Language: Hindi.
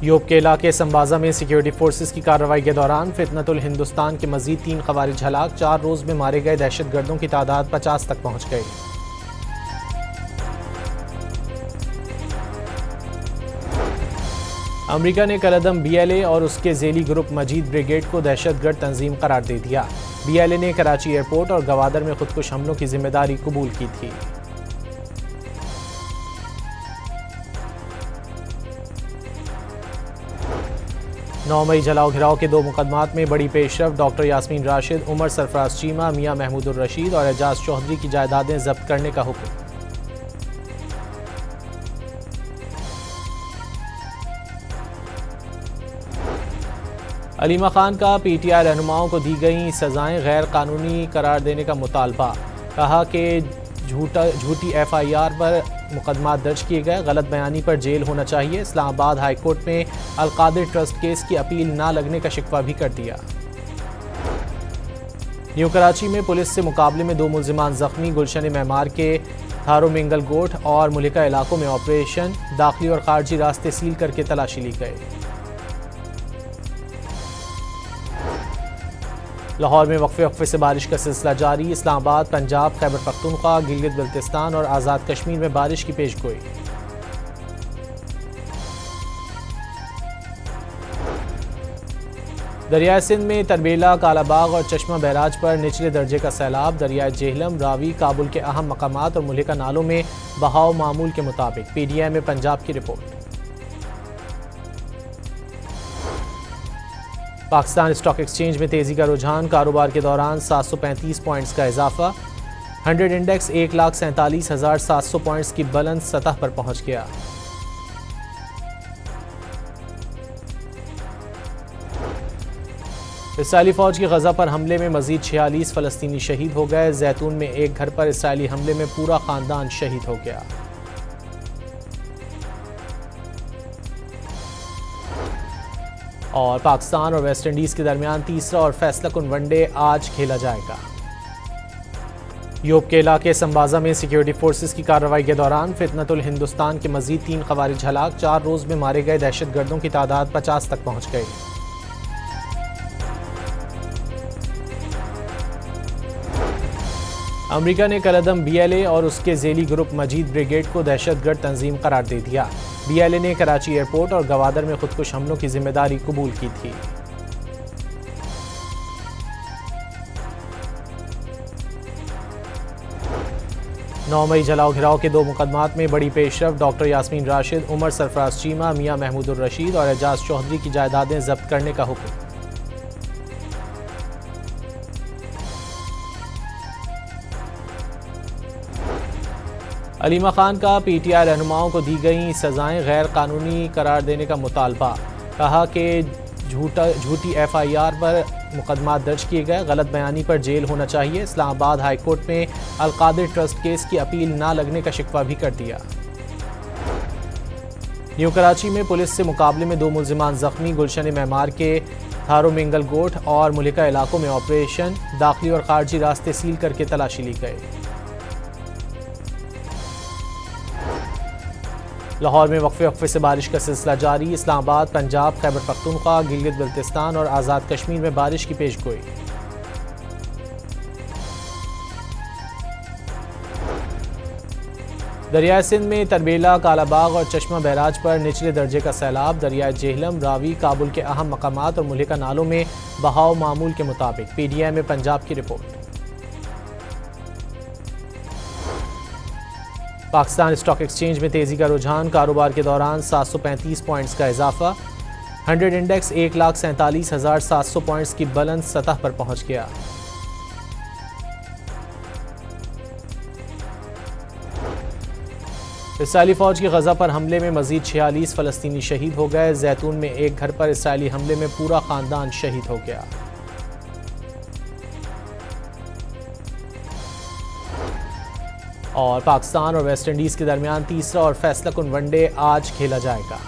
यूप के इलाके संबाजा में सिक्योरिटी फोर्सेस की कार्रवाई के दौरान फितनतुल हिंदुस्तान के मजीद 3 खवारिज हलाक। 4 रोज में मारे गए दहशतगर्दों की तादाद 50 तक पहुंच गई। अमेरिका ने कलअदम BLA और उसके झेली ग्रुप मजीद ब्रिगेड को दहशतगर्द तंजीम करार दे दिया। BLA ने कराची एयरपोर्ट और गवादर में खुदकुश हमलों की जिम्मेदारी कबूल की थी। नौ मई जलाओ घिराव के 2 मुकदमात में बड़ी पेशरफ। डॉक्टर यास्मीन राशिद, उमर सरफराज चीमा, मियां महमूदुर रशीद और एजाज चौधरी की जायदादें जब्त करने का हुक्म। अलीमा खान का PTI रहनुमाओं को दी गई सजाएं गैर कानूनी करार देने का मुतालबा। कहा कि झूठी FIR पर मुकदमा दर्ज किए गए, गलत बयानी पर जेल होना चाहिए। इस्लामाबाद हाई कोर्ट में अलकादिर ट्रस्ट केस की अपील ना लगने का शिकवा भी कर दिया। न्यू कराची में पुलिस से मुकाबले में 2 मुल्जिमान जख्मी। गुलशन मेमार के थारो मिंगल गोठ और मुलिका इलाकों में ऑपरेशन। दाखिली और खारजी रास्ते सील करके तलाशी ली गई। लाहौर में वक्फे से बारिश का सिलसिला जारी। इस्लामाबाद, पंजाब, खैबर पख्तूनख्वा, गिलगित बल्तिस्तान और आज़ाद कश्मीर में बारिश की पेशगोई। दरियाए सिंध में तरबेला, कालाबाग और चश्मा बैराज पर निचले दर्जे का सैलाब। दरियाए जेहलम, रावी, काबुल के अहम मकामात और मुलिका नालों में बहाव मामूल के मुताबिक। PDI में पंजाब की रिपोर्ट। पाकिस्तान स्टॉक एक्सचेंज में तेजी का रुझान। कारोबार के दौरान 735 पॉइंट्स का इजाफा। 100 इंडेक्स 1,47,700 पॉइंट्स की बुलंद सतह पर पहुंच गया। इसराइली फौज की गजा पर हमले में मजीद 46 फलस्तीनी शहीद हो गए। जैतून में एक घर पर इसराइली हमले में पूरा खानदान शहीद हो गया। और पाकिस्तान और वेस्ट इंडीज के दरमियान तीसरा और फैसलाकुन वनडे आज खेला जाएगा। यूप के इलाके संबाजा में सिक्योरिटी फोर्सेस की कार्रवाई के दौरान फितनतुल हिंदुस्तान के मजीद 3 खवारिज हलाक। 4 रोज में मारे गए दहशतगर्दों की तादाद 50 तक पहुंच गई। अमेरिका ने कलअदम BLA और उसके झेली ग्रुप मजीद ब्रिगेड को दहशतगर्द तंजीम करार दे दिया। BLA ने कराची एयरपोर्ट और गवादर में खुदकुश हमलों की जिम्मेदारी कबूल की थी। नौ मई जलाओ घिराव के 2 मुकदमात में बड़ी पेशरफ। डॉक्टर यास्मीन राशिद, उमर सरफराज चीमा, मियां महमूदुर रशीद और एजाज चौधरी की जायदादें जब्त करने का हुक्म। अलीमा खान का PTI रहनुमाओं को दी गई सजाएं गैर कानूनी करार देने का मुतालबा। कहा कि झूठी FIR पर मुकदमा दर्ज किए गए, गलत बयानी पर जेल होना चाहिए। इस्लामाबाद हाई कोर्ट में अलकादिर ट्रस्ट केस की अपील ना लगने का शिकवा भी कर दिया। न्यू कराची में पुलिस से मुकाबले में 2 मुल्जिमान जख्मी। गुलशन मेमार के थारो मिंगल गोठ और मुलिका इलाकों में ऑपरेशन। दाखिली और खारजी रास्ते सील करके तलाशी ली गई। लाहौर में वक्फे से बारिश का सिलसिला जारी। इस्लामाबाद, पंजाब, खैबर पख्तूनख्वा, गिलगित बल्तिस्तान और आज़ाद कश्मीर में बारिश की पेशगोई। दरियाए सिंध में तरबेला, कालाबाग और चश्मा बैराज पर निचले दर्जे का सैलाब। दरियाए जेहलम, रावी, काबुल के अहम मकामात और मुलिका नालों में बहाव मामूल के मुताबिक। PDI में पंजाब की रिपोर्ट। पाकिस्तान स्टॉक एक्सचेंज में तेजी का रुझान। कारोबार के दौरान 735 पॉइंट्स का इजाफा। 100 इंडेक्स 1,47,700 पॉइंट्स की बुलंद सतह पर पहुंच गया। इसराइली फौज की गजा पर हमले में मजीद 46 फलस्तीनी शहीद हो गए। जैतून में एक घर पर इसराइली हमले में पूरा खानदान शहीद हो गया। और पाकिस्तान और वेस्ट इंडीज के दरमियान तीसरा और फैसलाकुन वनडे आज खेला जाएगा।